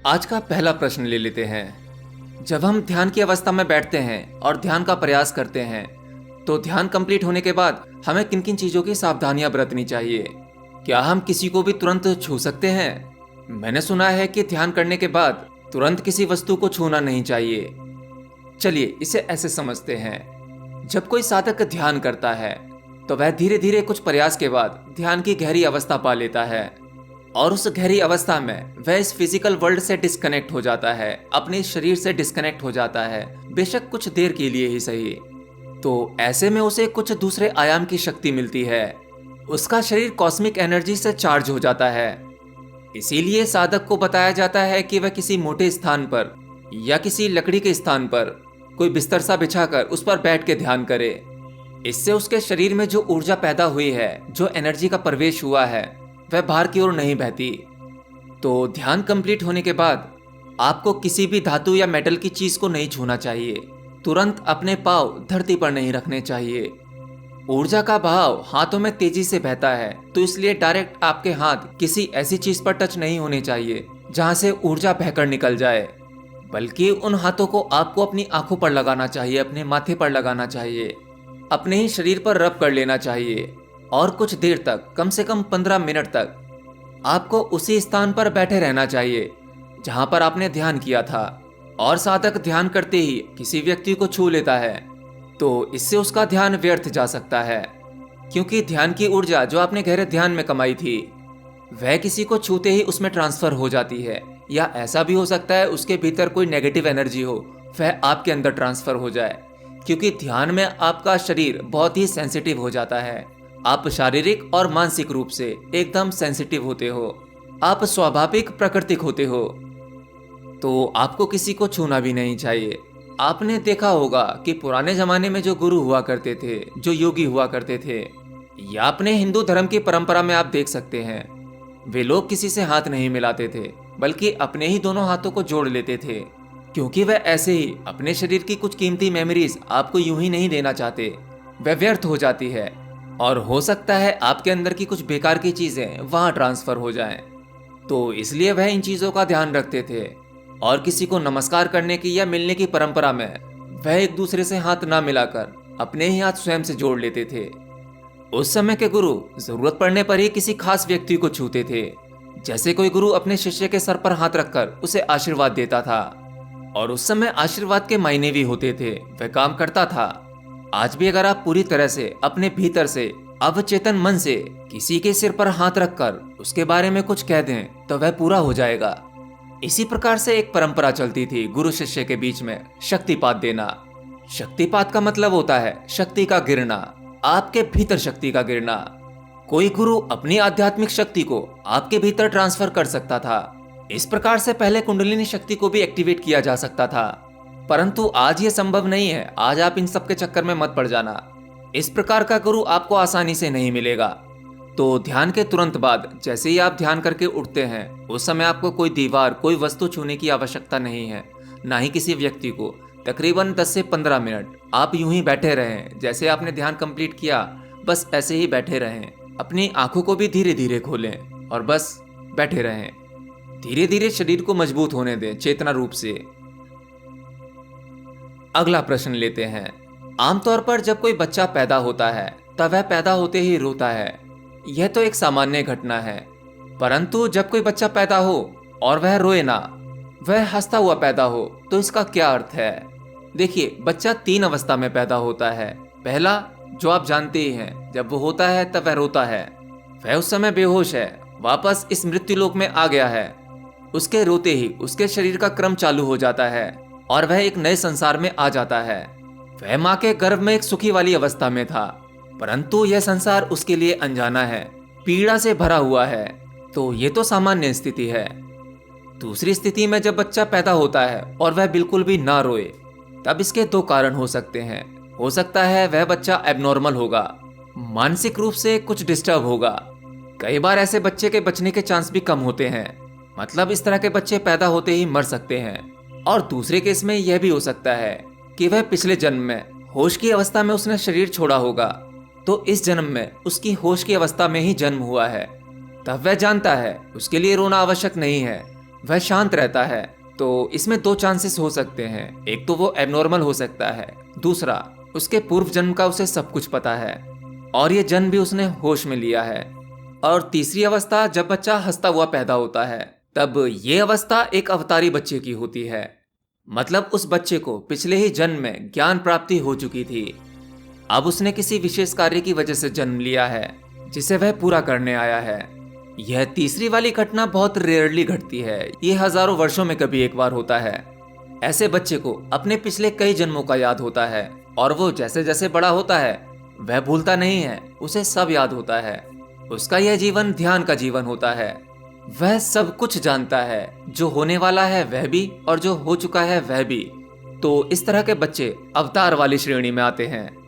आज का पहला प्रश्न ले लेते हैं। जब हम ध्यान की अवस्था में बैठते हैं और ध्यान का प्रयास करते हैं, तो ध्यान कंप्लीट होने के बाद हमें किन किन चीज़ों की सावधानियां बरतनी चाहिए? क्या हम किसी को भी तुरंत छू सकते हैं? मैंने सुना है कि ध्यान करने के बाद तुरंत किसी वस्तु को छूना नहीं चाहिए। चलिए इसे ऐसे समझते हैं। जब कोई साधक ध्यान करता है, तो वह धीरे धीरे कुछ प्रयास के बाद ध्यान की गहरी अवस्था पा लेता है और उस गहरी अवस्था में वह इस फिजिकल वर्ल्ड से डिस्कनेक्ट हो जाता है, अपने शरीर से डिस्कनेक्ट हो जाता है, बेशक कुछ देर के लिए ही सही। तो ऐसे में उसे कुछ दूसरे आयाम की शक्ति मिलती है। उसका शरीर कॉस्मिक एनर्जी से चार्ज हो जाता है। इसीलिए साधक को बताया जाता है कि वह किसी मोटे स्थान पर या किसी लकड़ी के स्थान पर कोई बिस्तर सा बिछाकर उस पर बैठ के ध्यान करे। इससे उसके शरीर में जो ऊर्जा पैदा हुई है, जो एनर्जी का प्रवेश हुआ है, वह बाहर की ओर नहीं बहती। तो ध्यान कंप्लीट होने के बाद आपको किसी भी धातु या मेटल की चीज को नहीं छूना चाहिए। तुरंत अपने पांव धरती पर नहीं रखने चाहिए। ऊर्जा का बहाव हाथों में तेजी से बहता है, तो इसलिए डायरेक्ट आपके हाथ किसी ऐसी चीज पर टच नहीं होने चाहिए जहां से ऊर्जा बहकर निकल जाए, बल्कि उन हाथों को आपको अपनी आंखों पर लगाना चाहिए, अपने माथे पर लगाना चाहिए, अपने ही शरीर पर रब कर लेना चाहिए और कुछ देर तक, कम से कम 15 मिनट तक आपको उसी स्थान पर बैठे रहना चाहिए जहां पर आपने ध्यान किया था। और साधक ध्यान करते ही किसी व्यक्ति को छू लेता है, तो इससे उसका ध्यान व्यर्थ जा सकता है, क्योंकि ध्यान की ऊर्जा जो आपने गहरे ध्यान में कमाई थी, वह किसी को छूते ही उसमें ट्रांसफर हो जाती है। या ऐसा भी हो सकता है उसके भीतर कोई नेगेटिव एनर्जी हो, वह आपके अंदर ट्रांसफर हो जाए, क्योंकि ध्यान में आपका शरीर बहुत ही सेंसिटिव हो जाता है। आप शारीरिक और मानसिक रूप से एकदम सेंसिटिव होते हो। आप स्वाभाविक प्राकृतिक होते हो, तो आपको किसी को छूना भी नहीं चाहिए। आपने देखा होगा कि पुराने जमाने में जो गुरु हुआ करते थे, जो योगी हुआ करते थे, या अपने हिंदू धर्म की परंपरा में आप देख सकते हैं, वे लोग किसी से हाथ नहीं मिलाते थे, बल्कि अपने ही दोनों हाथों को जोड़ लेते थे, क्योंकि वह ऐसे ही अपने शरीर की कुछ कीमती मेमोरीज आपको यूं ही नहीं देना चाहते। वह व्यर्थ हो जाती है और हो सकता है आपके अंदर की कुछ बेकार की चीजें वहां ट्रांसफर हो जाएं। तो इसलिए वह इन चीजों का ध्यान रखते थे। और किसी को नमस्कार करने की या मिलने की परंपरा में वह एक दूसरे से हाथ ना मिलाकर अपने ही हाथ स्वयं से जोड़ लेते थे। उस समय के गुरु जरूरत पड़ने पर ही किसी खास व्यक्ति को छूते थे। जैसे कोई गुरु अपने शिष्य के सर पर हाथ रखकर उसे आशीर्वाद देता था, और उस समय आशीर्वाद के मायने भी होते थे, वह काम करता था। आज भी अगर आप पूरी तरह से अपने भीतर से अवचेतन मन से किसी के सिर पर हाथ रखकर उसके बारे में कुछ कह दें, तो वह पूरा हो जाएगा। इसी प्रकार से एक परंपरा चलती थी गुरु शिष्य के बीच में, शक्तिपात देना। शक्तिपात का मतलब होता है शक्ति का गिरना, आपके भीतर शक्ति का गिरना। कोई गुरु अपनी आध्यात्मिक शक्ति को आपके भीतर ट्रांसफर कर सकता था। इस प्रकार से पहले कुंडलिनी शक्ति को भी एक्टिवेट किया जा सकता था, परंतु आज ये संभव नहीं है। आज आप इन सब के चक्कर में मत पड़ जाना। इस प्रकार का गुरु आपको आसानी से नहीं मिलेगा। तो ध्यान के तुरंत बाद जैसे ही आप ध्यान करके उठते हैं, उस समय आपको कोई दीवार, कोई वस्तु छूने की आवश्यकता नहीं है, ना ही किसी व्यक्ति को। तकरीबन 10 से 15 मिनट आप यूं ही बैठे रहें। जैसे आपने ध्यान कंप्लीट किया, बस ऐसे ही बैठे रहें। अपनी आंखों को भी धीरे धीरे खोलें और बस बैठे रहें। धीरे धीरे शरीर को मजबूत होने दें चेतना रूप से। अगला प्रश्न लेते हैं। आमतौर पर जब कोई बच्चा पैदा होता है, तब वह पैदा होते ही रोता है। यह तो एक सामान्य घटना है, परंतु जब कोई बच्चा पैदा हो और वह रोए ना, वह हंसता हुआ पैदा हो, तो इसका क्या अर्थ है? देखिए, बच्चा 3 अवस्था में पैदा होता है। पहला, जो आप जानते ही हैं, जब वो होता है तब वह रोता है। वह उस समय बेहोश है, वापस इस मृत्यु लोक में आ गया है। उसके रोते ही उसके शरीर का क्रम चालू हो जाता है और वह एक नए संसार में आ जाता है। वह माँ के गर्भ में एक सुखी वाली अवस्था में था, परंतु यह संसार उसके लिए अनजाना है, पीड़ा से भरा हुआ है। तो ये तो सामान्य स्थिति है। दूसरी स्थिति में जब बच्चा पैदा होता है और वह बिल्कुल भी ना रोए, तब इसके 2 कारण हो सकते हैं। हो सकता है वह बच्चा एबनॉर्मल होगा, मानसिक रूप से कुछ डिस्टर्ब होगा। कई बार ऐसे बच्चे के बचने के चांस भी कम होते हैं, मतलब इस तरह के बच्चे पैदा होते ही मर सकते हैं। और दूसरे केस में यह भी हो सकता है कि वह पिछले जन्म में होश की अवस्था में उसने शरीर छोड़ा होगा, तो इस जन्म में उसकी होश की अवस्था में ही जन्म हुआ है। तब वह जानता है उसके लिए रोना आवश्यक नहीं है, वह शांत रहता है। तो इसमें दो चांसेस हो सकते हैं, एक तो वो एबनॉर्मल हो सकता है, दूसरा उसके पूर्व जन्म का उसे सब कुछ पता है और ये जन्म भी उसने होश में लिया है। और तीसरी अवस्था, जब बच्चा हंसता हुआ पैदा होता है, तब ये अवस्था एक अवतारी बच्चे की होती है। मतलब उस बच्चे को पिछले ही जन्म में ज्ञान प्राप्ति हो चुकी थी। अब उसने किसी विशेष कार्य की वजह से जन्म लिया है जिसे वह पूरा करने आया है। यह तीसरी वाली घटना बहुत रेयरली घटती है, ये हजारों वर्षों में कभी एक बार होता है। ऐसे बच्चे को अपने पिछले कई जन्मों का याद होता है और वो जैसे जैसे बड़ा होता है वह भूलता नहीं है, उसे सब याद होता है। उसका यह जीवन ध्यान का जीवन होता है। वह सब कुछ जानता है, जो होने वाला है वह भी और जो हो चुका है वह भी। तो इस तरह के बच्चे अवतार वाली श्रेणी में आते हैं।